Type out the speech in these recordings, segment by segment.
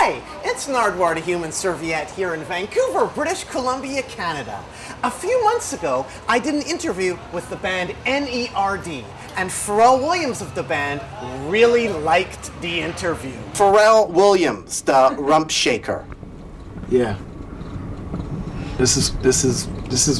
Hi, it's Nardwuar, the Human Serviette here in Vancouver, British Columbia, Canada. A few months ago, I did an interview with the band N.E.R.D, and Pharrell Williams of the band really liked the interview. Pharrell Williams, the rump shaker. Yeah. This is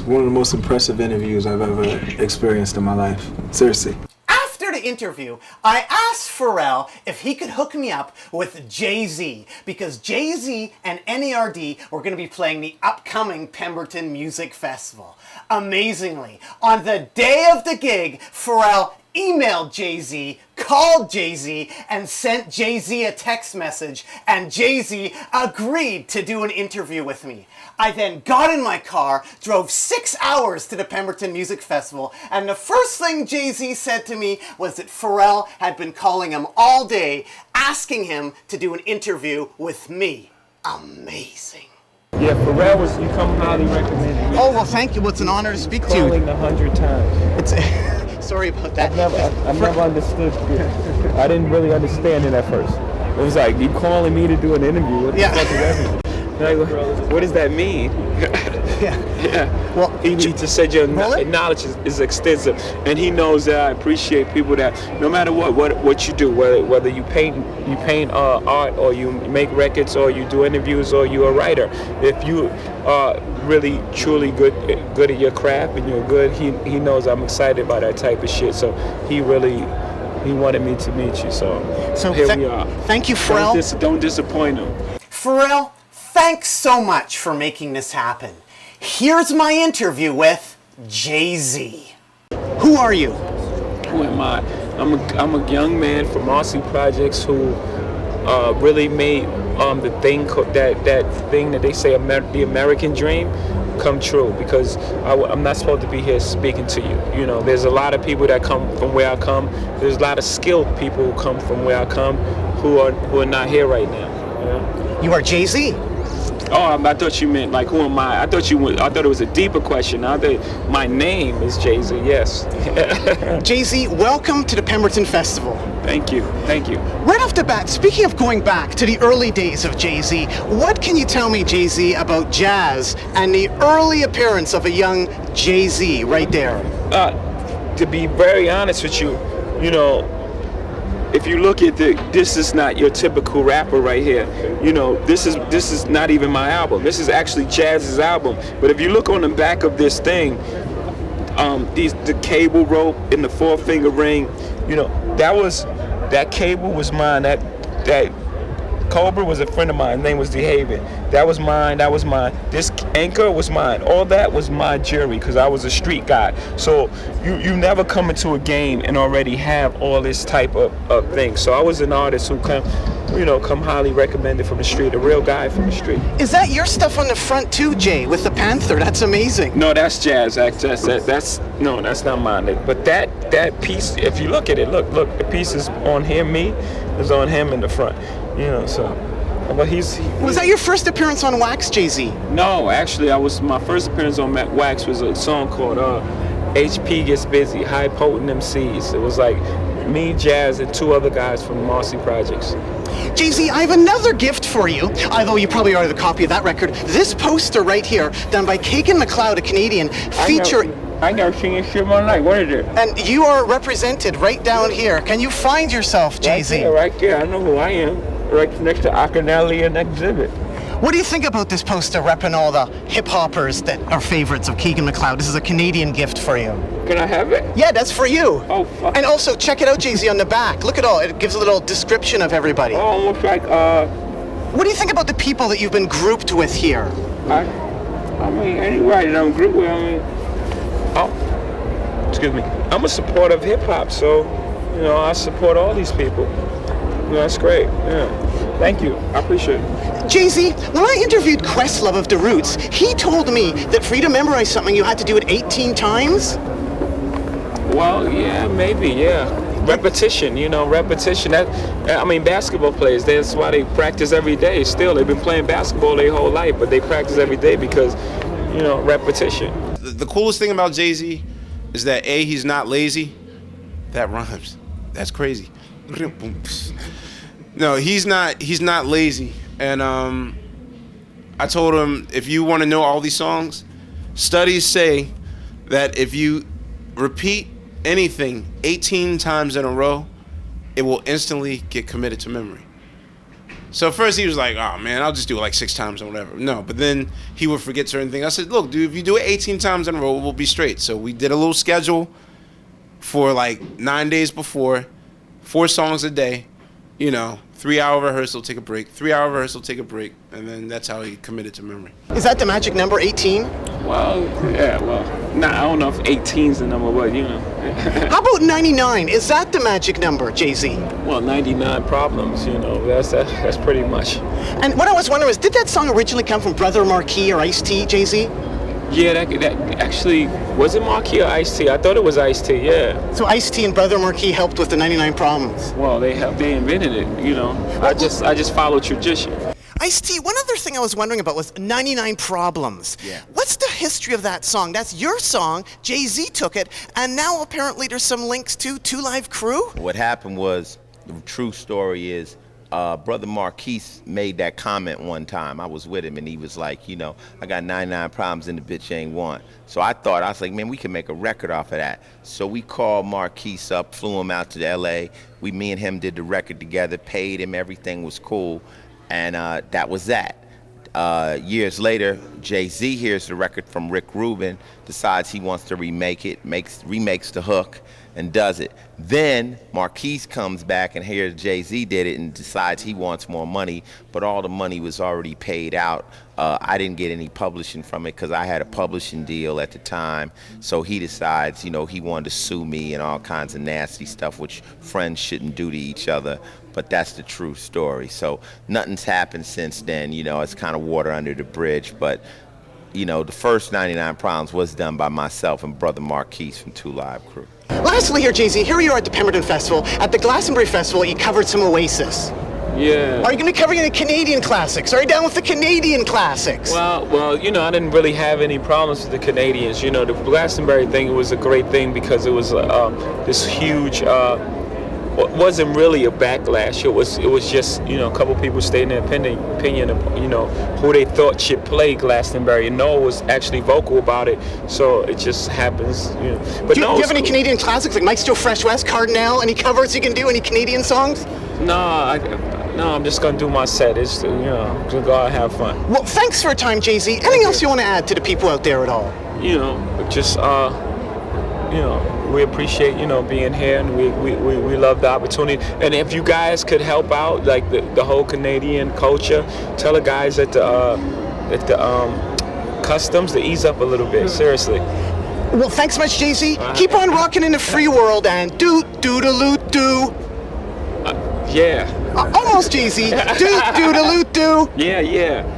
one of the most impressive interviews I've ever experienced in my life. Seriously. After the interview, I asked Pharrell if he could hook me up with Jay-Z, because Jay-Z and N.E.R.D were going to be playing the upcoming Pemberton Music Festival. Amazingly, on the day of the gig, Pharrell emailed Jay-Z, called Jay-Z, and sent Jay-Z a text message, and Jay-Z agreed to do an interview with me. I then got in my car, drove 6 hours to the Pemberton Music Festival, and the first thing Jay-Z said to me was that Pharrell had been calling him all day, asking him to do an interview with me. Amazing. Yeah, Pharrell was, you come highly recommended. Oh, well, thank you. Well, it's an honor to speak to you. Calling 100 times. It's sorry about that. I've never understood. I didn't really understand it at first. It was like, you calling me to do an interview? What the fuck does that mean? Like, what does that mean? Yeah. Well, he just said your knowledge is extensive, and he knows that I appreciate people that no matter what you do, whether you paint art, or you make records, or you do interviews, or you're a writer, if you are really truly good at your craft and you're good, he knows I'm excited by that type of shit. So he wanted me to meet you. So here we are. Thank you, Pharrell. Don't disappoint him. Pharrell, thanks so much for making this happen. Here's my interview with Jay-Z. Who are you? Who am I? I'm a young man from Marcy Projects who really made the thing that thing that they say the American dream come true, because I'm not supposed to be here speaking to you. You know, there's a lot of people that come from where I come. There's a lot of skilled people who come from where I come who are not here right now. You are Jay-Z. Oh, I thought you meant like, who am I? I thought it was a deeper question. I thought my name is Jay-Z. Yes. Jay-Z, welcome to the Pemberton Festival. Thank you. Right off the bat, speaking of going back to the early days of Jay-Z, what can you tell me, Jay-Z, about jazz and the early appearance of a young Jay-Z right there? To be very honest with you, you know, if you look at this is not your typical rapper right here. You know, this is not even my album. This is actually Jazz's album. But if you look on the back of this thing, the cable rope in the 4-finger ring, you know, that cable was mine. That Cobra was a friend of mine. His name was DeHaven. That was mine. This anchor was mine. All that was my jewelry, because I was a street guy. So you never come into a game and already have all this type of things. So I was an artist who come highly recommended from the street, a real guy from the street. Is that your stuff on the front too, Jay, with the Panther? That's amazing. No, that's Jazz. That's not mine. But that piece, if you look at it, look, the piece is on him. Is on him in the front. You know, so, but Was that your first appearance on Wax, Jay-Z? No, actually, my first appearance on Wax was a song called HP Gets Busy, High Potent MCs. It was like me, Jazz, and 2 other guys from Marcy Projects. Jay-Z, I have another gift for you, although you probably already have a copy of that record. This poster right here, done by Kagan McLeod, a Canadian, I never seen this shit in my life. What is it? And you are represented right down here. Can you find yourself, Jay-Z? Right there. I know who I am. Right next to Akinelli and Exhibit. What do you think about this poster repping all the hip-hoppers that are favorites of Keegan McLeod? This is a Canadian gift for you. Can I have it? Yeah, that's for you. Oh, fuck. And also, check it out, Jay-Z, on the back. Look at all. It gives a little description of everybody. Oh, almost like, What do you think about the people that you've been grouped with here? I mean, anybody that I'm grouped with, excuse me. I'm a supporter of hip-hop, so, you know, I support all these people. You know, that's great. Yeah. Thank you. I appreciate it. Jay-Z, when I interviewed Questlove of The Roots, he told me that for you to memorize something, you had to do it 18 times? Well, yeah, maybe, yeah. Repetition, repetition. Basketball players, that's why they practice every day. Still, they've been playing basketball their whole life, but they practice every day because, repetition. The coolest thing about Jay-Z is that A, he's not lazy. That rhymes. That's crazy. No, he's not lazy. and I told him, if you want to know all these songs, studies say that if you repeat anything 18 times in a row, it will instantly get committed to memory. So first he was like, oh man, I'll just do it like 6 times or whatever. No, but then he would forget certain things. I said, look, dude, if you do it 18 times in a row, we'll be straight. So we did a little schedule for like 9 days before, 4 songs a day, 3-hour rehearsal, take a break, 3-hour rehearsal, take a break, and then that's how he committed to memory. Is that the magic number, 18? Well, yeah, I don't know if 18's the number, but How about 99? Is that the magic number, Jay-Z? Well, 99 problems, that's pretty much. And what I was wondering is, did that song originally come from Brother Marquis or Ice-T, Jay-Z? Yeah, that actually, was it Marquis or Ice-T? I thought it was Ice-T, yeah. So Ice-T and Brother Marquis helped with the 99 problems. Well, they invented it, I just followed tradition. Ice-T, one other thing I was wondering about was 99 Problems. Yeah. What's the history of that song? That's your song, Jay-Z took it, and now apparently there's some links to Two Live Crew? What happened was, the true story is, Brother Marquise made that comment one time. I was with him and he was like, I got 99 problems and the bitch ain't one. So I was like, man, we can make a record off of that. So we called Marquise up, flew him out to LA. Me and him did the record together, paid him, everything was cool. And that was that. Years later, Jay-Z hears the record from Rick Rubin, decides he wants to remake it, remakes the hook, and does it. Then Marquise comes back and hears Jay-Z did it and decides he wants more money, but all the money was already paid out. I didn't get any publishing from it because I had a publishing deal at the time. So he decides, he wanted to sue me and all kinds of nasty stuff, which friends shouldn't do to each other. But that's the true story. So nothing's happened since then. It's kind of water under the bridge. But, the first 99 Problems was done by myself and Brother Marquise from Two Live Crew. Lastly here, Jay-Z, here you are at the Pemberton Festival. At the Glastonbury Festival, you covered some Oasis. Yeah. Are you going to be covering any Canadian classics? Are you down with the Canadian classics? Well, I didn't really have any problems with the Canadians. The Glastonbury thing was a great thing because it was this huge. It wasn't really a backlash. It was just a couple people stating their opinion of who they thought should play Glastonbury. And Noah was actually vocal about it, so it just happens. But do you have any Canadian classics like Mike Still Fresh West, Cardinal? Any covers you can do? Any Canadian songs? No, I'm just gonna do my set. It's just go out and have fun. Well, thanks for your time, Jay-Z. Anything else you want to add to the people out there at all? We appreciate being here, and we love the opportunity. And if you guys could help out, like the whole Canadian culture, tell the guys at the customs to ease up a little bit. Seriously. Well, thanks so much, Jay-Z. Keep on rocking in the free world and do. Yeah. Almost, Jay-Z. Do. Yeah. Yeah!